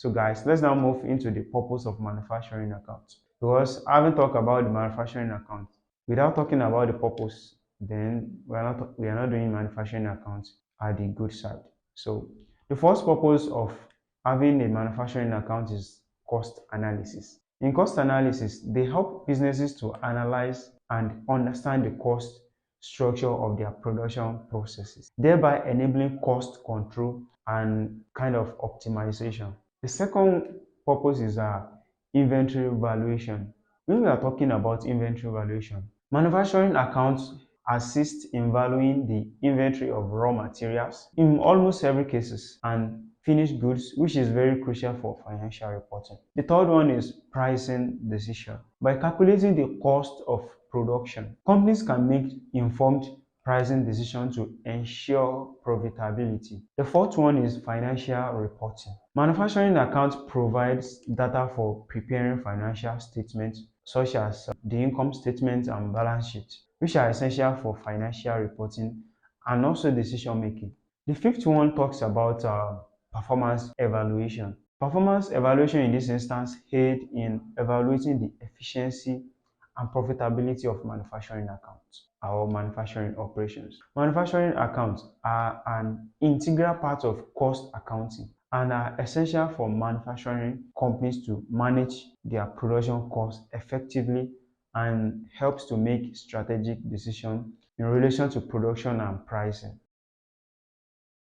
So guys, let's now move into the purpose of manufacturing account. Because having talked about the manufacturing account, without talking about the purpose, then we are not doing manufacturing account at the good side. So the first purpose of having a manufacturing account is cost analysis. In cost analysis, they help businesses to analyze and understand the cost structure of their production processes, thereby enabling cost control and kind of optimization. The second purpose is inventory valuation. When we are talking about inventory valuation, manufacturing accounts assist in valuing the inventory of raw materials in almost every cases and finished goods, which is very crucial for financial reporting. The third one is pricing decision. By calculating the cost of production, companies can make informed pricing decisions to ensure profitability. The fourth one is financial reporting. Manufacturing accounts provides data for preparing financial statements such as the income statement and balance sheet, which are essential for financial reporting and also decision making. The fifth one talks about performance evaluation. Performance evaluation in this instance aid in evaluating the efficiency and profitability of manufacturing accounts or manufacturing operations. Manufacturing accounts are an integral part of cost accounting and are essential for manufacturing companies to manage their production costs effectively and helps to make strategic decisions in relation to production and pricing.